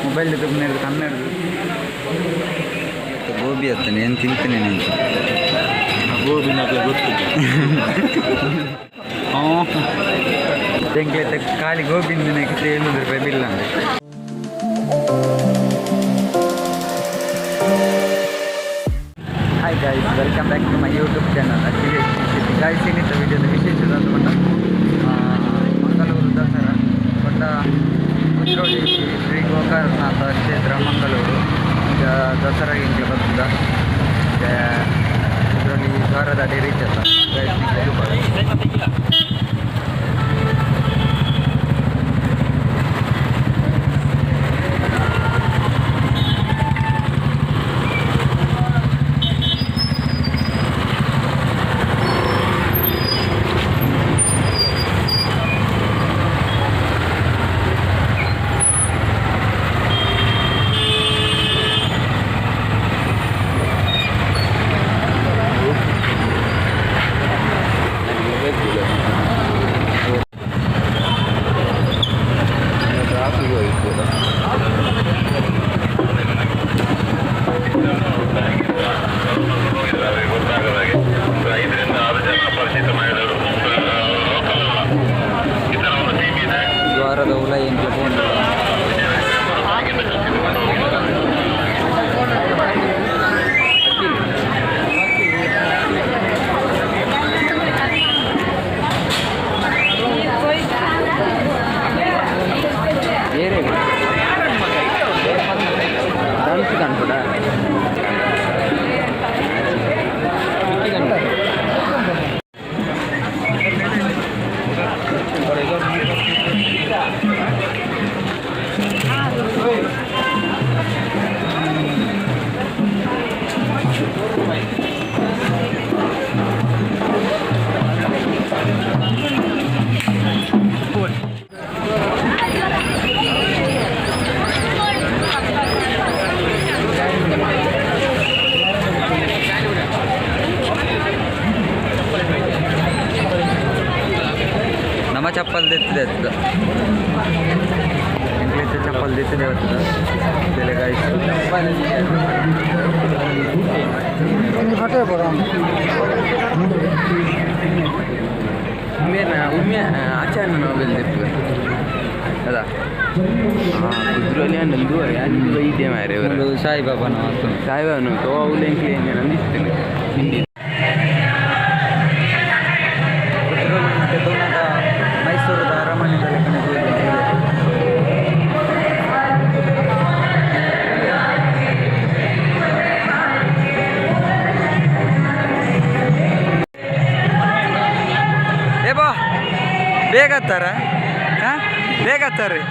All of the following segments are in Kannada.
ಮೊಬೈಲ್ ತುಮ್ಮನೆದು ಕನ್ನಡದು ಗೋಬಿ ಹತ್ತಾನೆ ಏನು ತಿಂತೀನಿ ನೀನು ಗೋಬಿನ ಗೊತ್ತಿದೆ ತೆಂಗ್ಲೈತೆ ಖಾಲಿ ಗೋಬಿಂದ ನೆಕ್ಸ್ಟ್ 700 ರೂಪಾಯಿ ಬಿಲ್ ಅಂದರೆ. Hi guys, welcome back to my YouTube channel Akhilesh. Guys ಏನಿತ್ತು ವಿಡಿಯೋದ ವಿಶೇಷದ ಅಂತ ಮಂಗಳೂರು ದಸರಾ ಬಟ್ ಕುದ್ರೋಳಿ ಶ್ರೀ ಗೋಕರ್ಣನಾಥ ಕ್ಷೇತ್ರ ಮಂಗಳೂರು ಈಗ ದಸರಾ ಹಿಂಗೆ ಬರ್ತದ ಇದರಲ್ಲಿ ವಾರದ ಅದೇ ರೀತಿ ಅಲ್ಲ ದ್ವಾರದ ಹುಲ ಏನು ಬೇರೆ ಡ್ಯಾನ್ಸ್ ಕಾಣ್ಬೋಡ ನಮ್ಮ ಚಪ್ಪಲ್ ತೆತ್ತಿದೆ ಆಗ್ತದ ಎಂಗ್ಲಿಷ್ ಚಪ್ಪಲ್ ತೆತ್ತಿದೆ ಆಗ್ತದ ಬೆಲೆ ಗಾಯಿಸು ಆಚಾರ ಮೊಬೈಲ್ ತೆಪ್ಪು ಅದ ಕುದ್ರೋಲಿ ನಂದು ಯಾರು ಇದೆ ಮಾರೆ ಅವರು ಸಾಯಿಬಾಬಾನು ಸಾಯಿಬಾಬಾನು ತೋ ಅವಲೆಂಕ್ಲಿ ನಂದಿಸ್ತೇನೆ ಹಿಂದಿ ಮೈಸೂರದ ಅರಮನೆದಲ್ಲಿ ಏ ಬಾ ಬೇಗ ಹತ್ತಾರ ಹಾಂ ಬೇಗ ಹತ್ತಾರ್ರಿ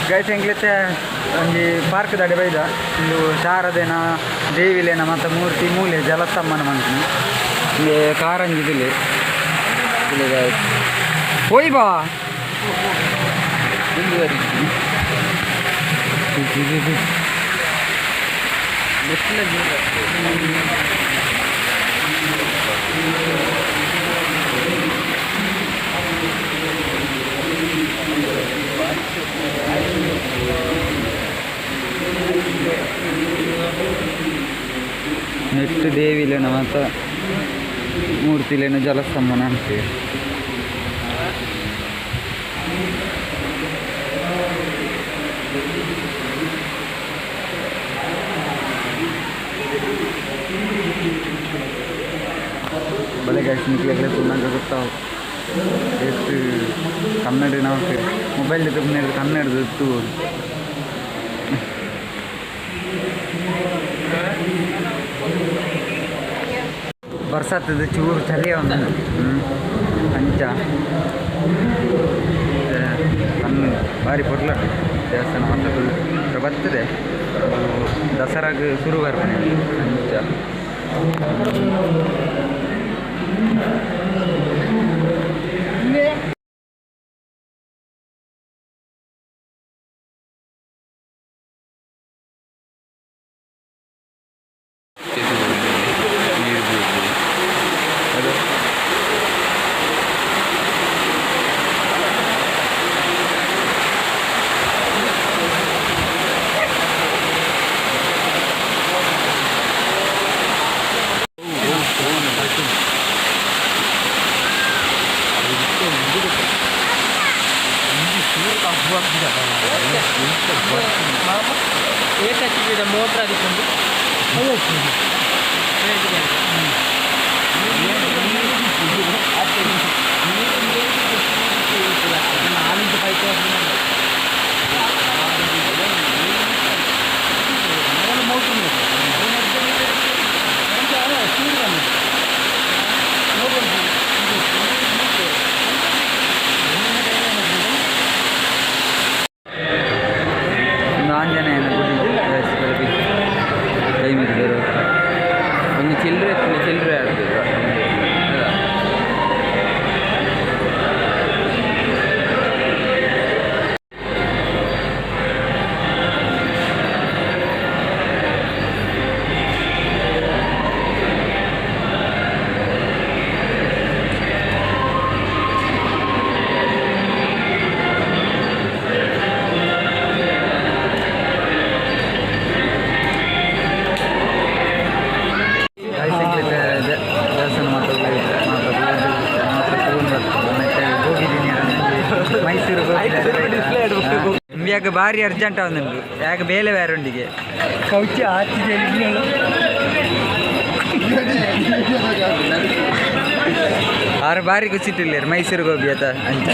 ಗೈಸ್ ಎಂಗ್ಲಿತ್ತೆ ಒಂದು ಪಾರ್ಕ್ ದಾಡೆ ಬೈದ ಒಂದು ಶಾರದೇನ ದೇವಿಲೇನ ಮತ್ತು ಮೂರ್ತಿ ಮೂಲೆ ಜಲಸ್ತಂಭನ ಮಾಡ್ತೀನಿ ಇಲ್ಲಿ ಕಾರಂಜಿದಿಲ್ಲಿ ಇಲ್ಲಿ ಗೈಸ್ ಹೋಯ್ ಬಾ ನೆಟ್ ದೇವಿಲೇನ ಮತ್ತು ಮೂರ್ತಿಲೇನ ಜಲಸ್ತಂಭನ ಅಂತೀವಿ. ಬೆಳಗ್ಗೆ ನಿಕ್ಲೆಗ್ಲೆ ತುಂಬಾ ಗೊತ್ತಾವು ಎಷ್ಟು ಕನ್ನಡ ನಾವು ಮೊಬೈಲ್ ತುಂಬ ಕನ್ನಡದ ತೂರು ಬರ್ಸತ್ತದ ಚೂರು ಚಳಿ ಒಂದು ಅಂಚ ಕಣ್ಣು ಭಾರಿ ಪೊಟ್ಲ ದೇವಸ್ಥಾನ ಮತ್ತು ಬರ್ತದೆ ದಸರಾಗ ಶುರು ಬರ್ತಾನೆ ಅಂಚ ಮೋಟ್ರ್ ಅದಕ್ಕೊಂದು ಆಂಜನೇಯನ ಗುಡಿ ಕೈ ಮುಗಿದರು ಒಂದು ಚಿಲ್ಲರೆ ಆಗ್ತದೆ ಮೈಸೂರು ಯಾಕೆ ಭಾರಿ ಅರ್ಜೆಂಟ್ ಅವನುಂಟು ಯಾಕೆ ಬೇಲೆ ಬೇರೊಂದಿಗೆ ಕೌಚಿ ಆಚೆ ಆರು ಬಾರಿ ಕುಸಿಟ್ಟಿಲ್ಲ ಮೈಸೂರಿಗೆ ಹೋಗಿ ಆತ ಅಂತ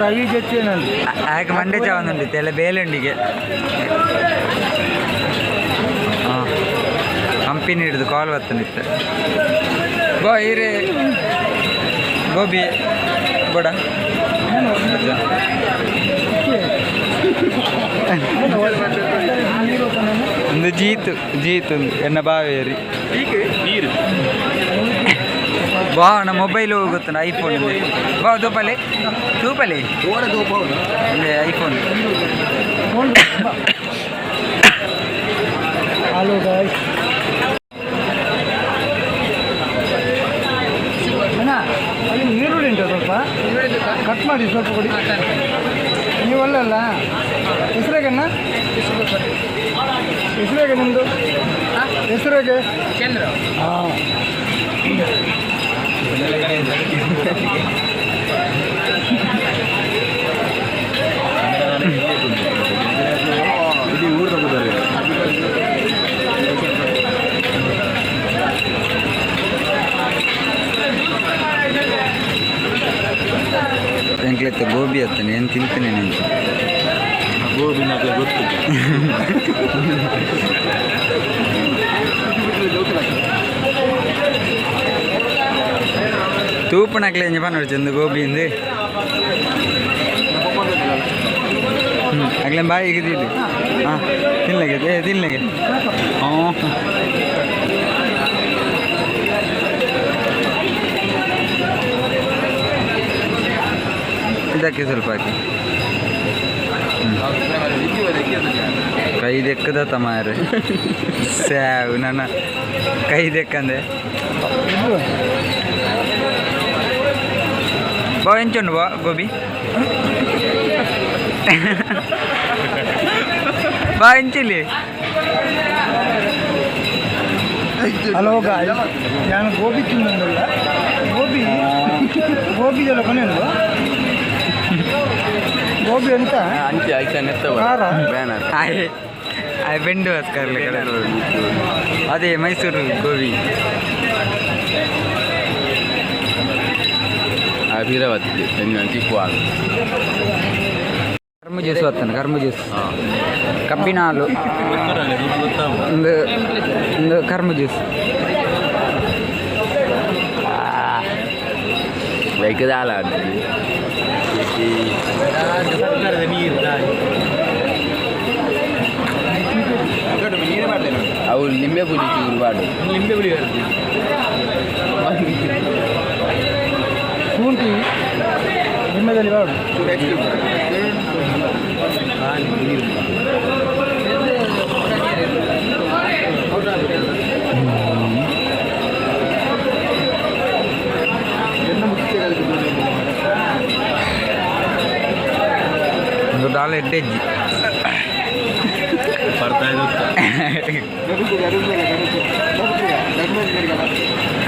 ರವಿ ಜೊತೆ ಯಾಕೆ ಮಂಡ್ಯ ಚಾವನುಂಡಿತ್ತು ಎಲ್ಲ ಬೇಲೆಂಡಿಗೆ ಹಾಂ ಕಂಪನಿ ಹಿಡಿದು ಕಾಲ್ ಬರ್ತನಿತ್ತು ಬೋ ಈರೇ ಗೋಬಿ ಬೋಡ ಒಂದು ಜೀತು ಎನ್ನ ಬಾವೇರಿ ನೀರು ಬಾ ನಮ್ಮ ಮೊಬೈಲ್ ಹೋಗುತ್ತೆ ಐಫೋನ್ ಬಾ ದೂಪಲ್ಲಿ ಐಫೋನ್ ಹಲೋ ಗಾಯ್ಸ್ ಅಲ್ಲಿ ಈರುಳ್ಳಿ ಉಂಟು ಸ್ವಲ್ಪ ಕಟ್ ಮಾಡಿ ಸ್ವಲ್ಪ ಕೊಡಿ ನೀವಲ್ಲ ಹೆಸರೇಗಣ್ಣ ಹೆಸರೇಗೆ ನಿಮ್ಮದು ಹೆಸರೇಗೆ ಚಂದ್ರ ಹಾಂ ಇದು ಊರು ತಗೋತಾರೆ ಎಂಕ್ಲೆತ್ತ ಗೋಬಿ ಅತ್ತಾನೆ ಏನು ತಿಂತಾನೆ ನಾನು ಗೋಬಿ ನನಗೆ ಗೊತ್ತಿಲ್ಲ ತೂಪು ನಕ್ಲೆ ಎಂಜ ಪನ್ನೋಡು ಚಂದ ಗೋಬಿಂದು ಆಗ್ಲೇ ಬಾಯಿಗೆ ತಿಲ್ಲಿ ಹಾಂ ತಿನ್ಲಿಕ್ಕೆ ತಿನ್ಲಿಕ್ಕೆ ಹ್ಞೂ ಇದಕ್ಕೆ ಸ್ವಲ್ಪ ಹಾಕಿ ಕೈ ದೆಕ್ಕದ ತಮಾರೆ ಸ್ಯಾವ್ ನನ್ನ ಕೈ ದೆಕ್ಕಂದೆ ಬಾ ಎಂಚುಂಡು ಬಾ ಗೋಬಿ ಬಾ ಎಂಚಿಲ್ಲಿ ಹಲೋ ಗಾಯ್ ನಾನು ಗೋಬಿ ತಿನ್ನಲ್ಲ ಗೋಬಿ ಎಲ್ಲ ಕೊನೆಯಲ್ಲ ಗೋಬಿ ಅಂತ ಅಂಚೆ ಆಯ್ತಾನೆ ಖಾರ ಬ್ಯಾನರ್ ಬೆಂಡು ಕರ್ಲೆ ಕಡೆ ಅದೇ ಮೈಸೂರು ಗೋಬಿ ಭೀರಾವತಿ ಚಿಕ್ಕವಾದ ಕರ್ಮು ಜ್ಯೂಸ್ ಬರ್ತಾನೆ ಕರ್ಮು ಜ್ಯೂಸ್ ಕಬ್ಬಿನ ಹಾಲು ಒಂದು ಕರ್ಮು ಜ್ಯೂಸ್ ಬೈಕದ ಹಾಲ ಅವು ನಿಂಬೆ ಪುಡಿ ಚಿಗುರುಬಾಡು ನಿಂಬೆ ಪುಡಿ ಶುಂಠಿ ನಿಮ್ಮದಲ್ಲಿ ಬಾಡು ಒಂದು ದಾಲ್ ಎಡ್ಡೆಜ್ಜಿ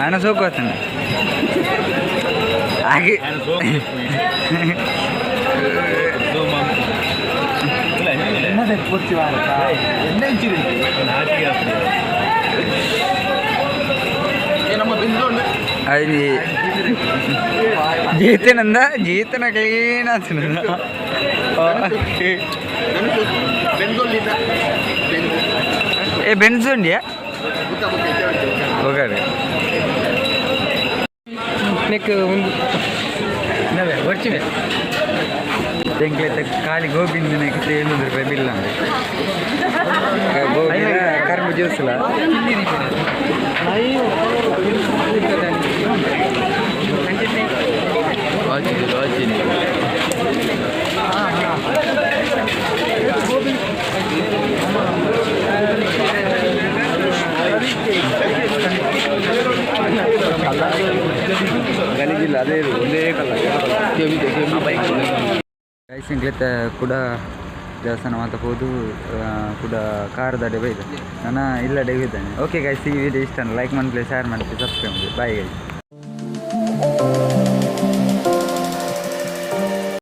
ಹಣ ಸೋಕೋತಾನೆ ಹಾಗೆ అది జీతనందా జీతన క్లీన్ ఏ బెన్స్ ఉండియా ఒకటి నీకు ముందు వచ్చింది ತೆಂಕ್ಲೈತೆ ಖಾಲಿ ಗೋಬಿಂದ ನನಗೆ 700 ರೂಪಾಯಿ ಬಿಲ್ ಅಂದೆ ಗೋಬಿ ಕರ್ಮ ಜ್ಯೂಸ್ಲ ಗಲೀಜಿಲ್ಲ ಅದೇ ಒಂದೇ ಗೈಸಿಂಗ್ಲೆತ್ತ ಕೂಡ ದೇವಸ್ಥಾನ ಮಾತಬಹುದು ಕೂಡ ಕಾರದ ಡಬ್ಬ ಇದೆ ನಾನು ಇಲ್ಲ ಡೈವ್ ಇದ್ದಾನೆ ಓಕೆ ಗೈಸ್ ಈ ವಿಡಿಯೋ ಇಷ್ಟ ಲೈಕ್ ಮಾಡಿ ಶೇರ್ ಮಾಡಿ ಸಬ್ಸ್ಕ್ರೈಬ್ ಮಾಡಿ ಬಾಯ್ ಗೈಸ್